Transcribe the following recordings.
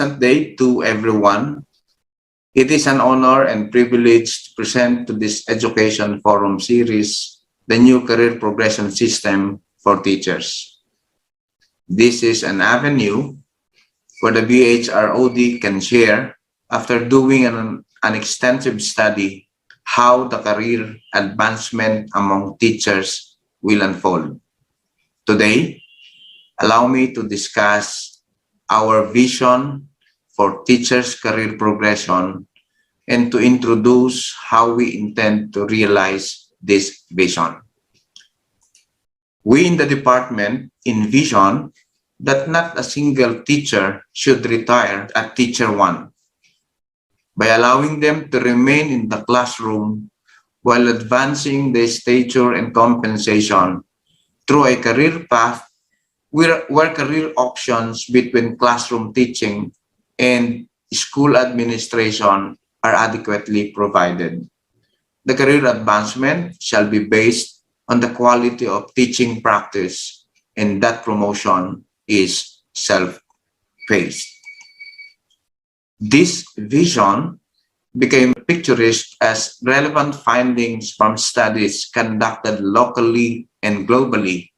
Pleasant day to everyone. It is an honor and privilege to present to this education forum series, the new career progression system for teachers. This is an avenue where the BHROD can share, after doing an extensive study, how the career advancement among teachers will unfold. Today, allow me to discuss our vision for teachers' career progression and to introduce how we intend to realize this vision. We in the department envision that not a single teacher should retire at Teacher 1 by allowing them to remain in the classroom while advancing their stature and compensation through a career path where career options between classroom teaching and school administration are adequately provided. The career advancement shall be based on the quality of teaching practice, and that promotion is self-paced. This vision became picturesque as relevant findings from studies conducted locally and globally.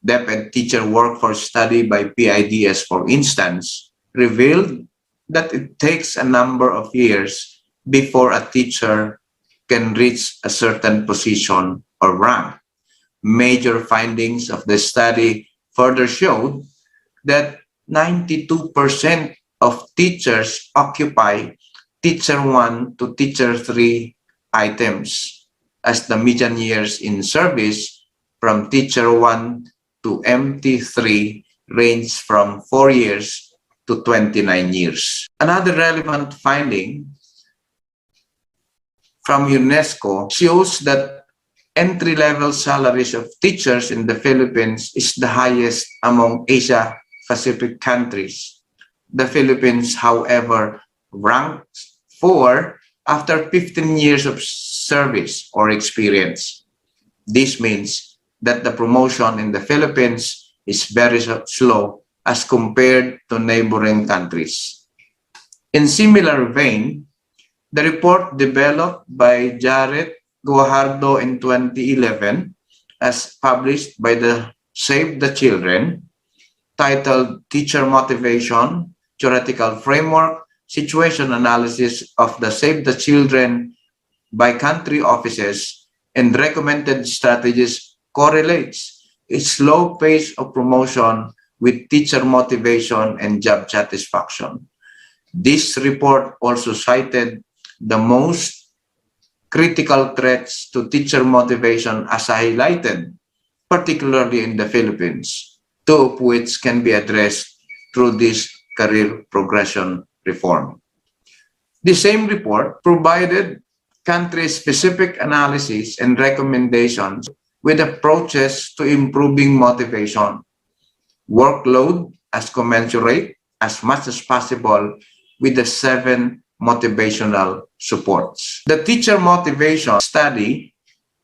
Deped Teacher Workforce Study by PIDS, for instance, revealed that it takes a number of years before a teacher can reach a certain position or rank. Major findings of the study further showed that 92% of teachers occupy Teacher 1 to Teacher 3 items, as the median years in service from Teacher 1 to MT3 range from 4 years to 29 years. Another relevant finding from UNESCO shows that entry-level salaries of teachers in the Philippines is the highest among Asia-Pacific countries. The Philippines, however, ranks 4 after 15 years of service or experience. This means that the promotion in the Philippines is very slow as compared to neighboring countries. In similar vein, the report developed by Jared Guajardo in 2011, as published by the Save the Children, titled Teacher Motivation, Theoretical Framework, Situation Analysis of the Save the Children by Country Offices and Recommended Strategies, correlates a slow pace of promotion with teacher motivation and job satisfaction. This report also cited the most critical threats to teacher motivation as highlighted, particularly in the Philippines, 2 of which can be addressed through this career progression reform. The same report provided country-specific analysis and recommendations with approaches to improving motivation, workload as commensurate as much as possible with the 7 motivational supports. The teacher motivation study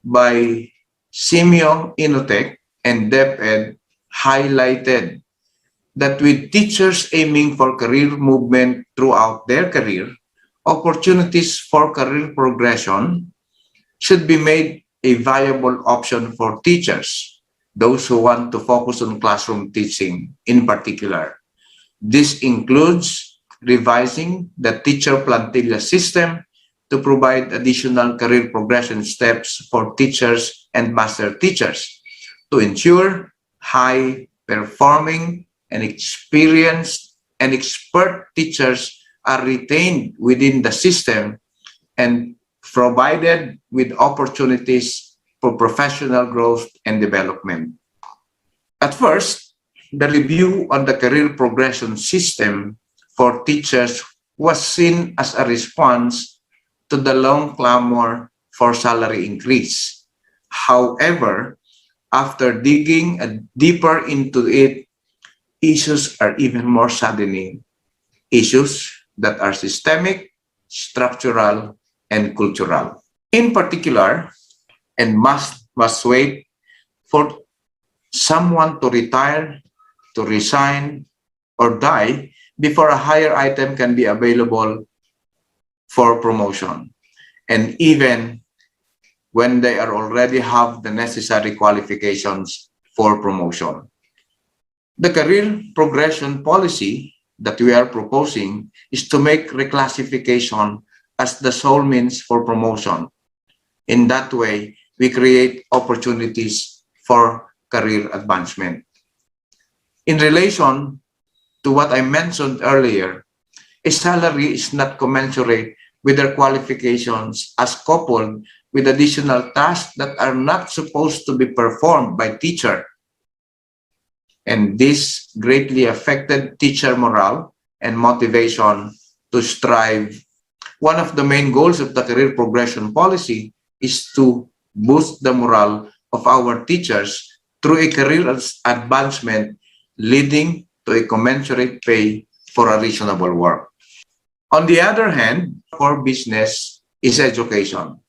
by Simeo Inotech and Deped highlighted that with teachers aiming for career movement throughout their career, opportunities for career progression should be made a viable option for teachers, those who want to focus on classroom teaching in particular. This includes revising the teacher plantilla system to provide additional career progression steps for teachers and master teachers to ensure high-performing and experienced and expert teachers are retained within the system and provided with opportunities for professional growth and development. At first, the review on the career progression system for teachers was seen as a response to the long clamor for salary increase. However, after digging deeper into it, issues are even more saddening. Issues that are systemic, structural, and cultural. In particular, and must wait for someone to retire, to resign, or die before a higher item can be available for promotion, and even when they are already have the necessary qualifications for promotion. The career progression policy that we are proposing is to make reclassification as the sole means for promotion. In that way, we create opportunities for career advancement. In relation to what I mentioned earlier, a salary is not commensurate with their qualifications as coupled with additional tasks that are not supposed to be performed by teacher. And this greatly affected teacher morale and motivation to strive. One of the main goals of the career progression policy is to boost the morale of our teachers through a career advancement leading to a commensurate pay for a reasonable work. On the other hand, core business is education.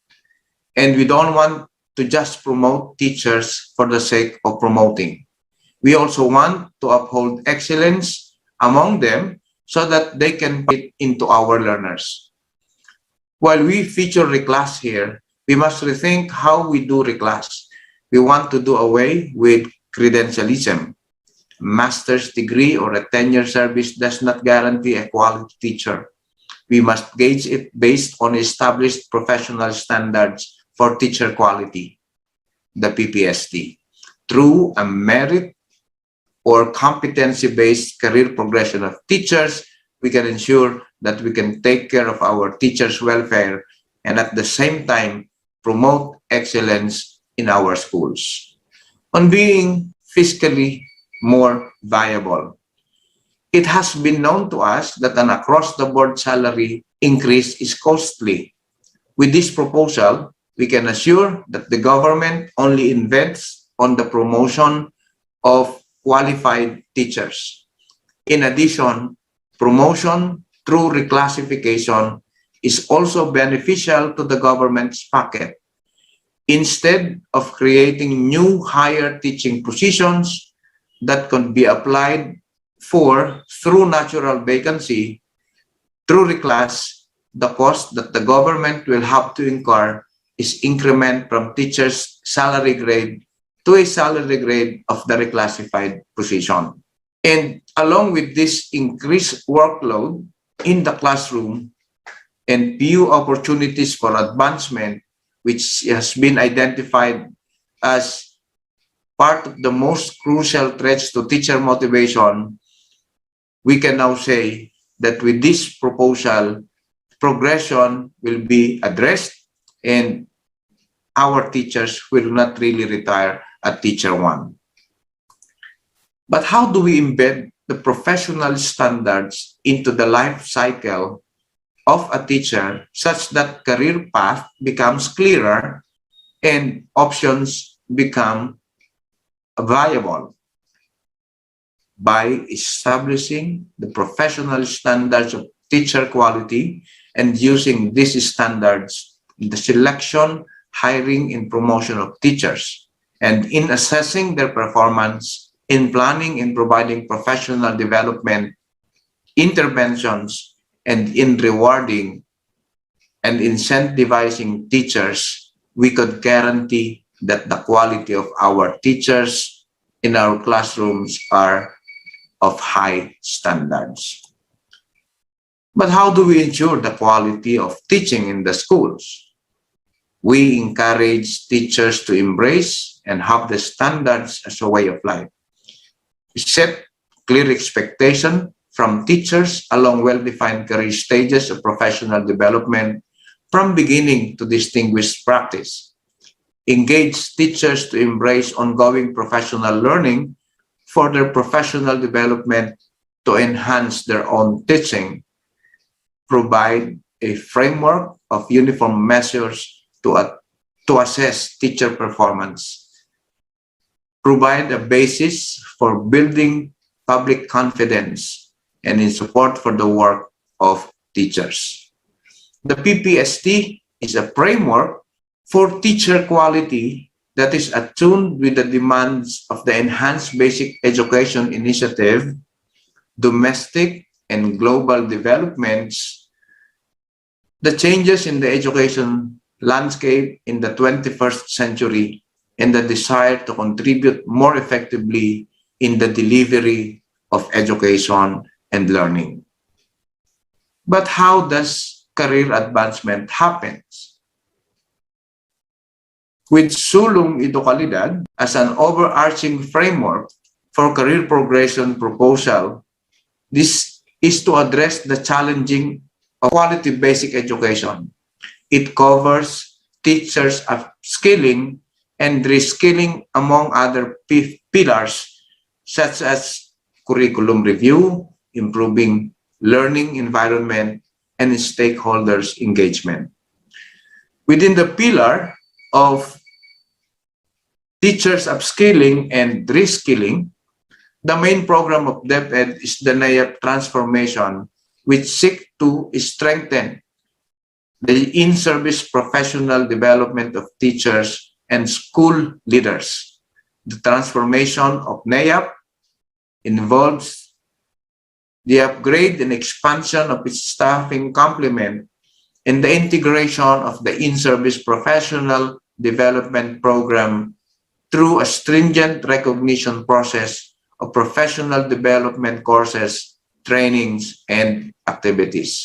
And we don't want to just promote teachers for the sake of promoting. We also want to uphold excellence among them so that they can fit into our learners. While we feature reclass here, we must rethink how we do reclass. We want to do away with credentialism. Master's degree or a 10-year service does not guarantee a quality teacher. We must gauge it based on established professional standards for teacher quality, the PPST, through a merit or competency-based career progression of teachers. We can ensure that we can take care of our teachers' welfare and at the same time promote excellence in our schools. On being fiscally more viable, it has been known to us that an across-the-board salary increase is costly. With this proposal, we can assure that the government only invests on the promotion of qualified teachers. In addition, promotion through reclassification is also beneficial to the government's pocket. Instead of creating new higher teaching positions that could be applied for through natural vacancy, through reclass, the cost that the government will have to incur is increment from teachers' salary grade to a salary grade of the reclassified position. And along with this increased workload in the classroom and few opportunities for advancement, which has been identified as part of the most crucial threats to teacher motivation, we can now say that with this proposal, progression will be addressed and our teachers will not really retire at teacher one. But how do we embed the professional standards into the life cycle of a teacher such that career path becomes clearer and options become viable? By establishing the professional standards of teacher quality and using these standards in the selection, hiring, and promotion of teachers, and in assessing their performance, in planning and providing professional development interventions, and in rewarding and incentivizing teachers, we could guarantee that the quality of our teachers in our classrooms are of high standards. But how do we ensure the quality of teaching in the schools? We encourage teachers to embrace and have the standards as a way of life. We set clear expectation from teachers along well-defined career stages of professional development from beginning to distinguished practice. Engage teachers to embrace ongoing professional learning for their professional development to enhance their own teaching. Provide a framework of uniform measures to assess teacher performance. Provide a basis for building public confidence and in support for the work of teachers. The PPST is a framework for teacher quality that is attuned with the demands of the Enhanced Basic Education Initiative, domestic and global developments, the changes in the education landscape in the 21st century, and the desire to contribute more effectively in the delivery of education and learning. But how does career advancement happen? With sulong edukalidad as an overarching framework for career progression proposal, this is to address the challenging of quality basic education. It covers teachers' upskilling and reskilling among other pillars such as curriculum review, improving learning environment, and stakeholders' engagement. Within the pillar of teachers upskilling and reskilling, the main program of Deped is the NAIAP transformation, which seeks to strengthen the in-service professional development of teachers and school leaders. The transformation of NAIAP involves the upgrade and expansion of its staffing complement and the integration of the in-service professional development program through a stringent recognition process of professional development courses, trainings, and activities.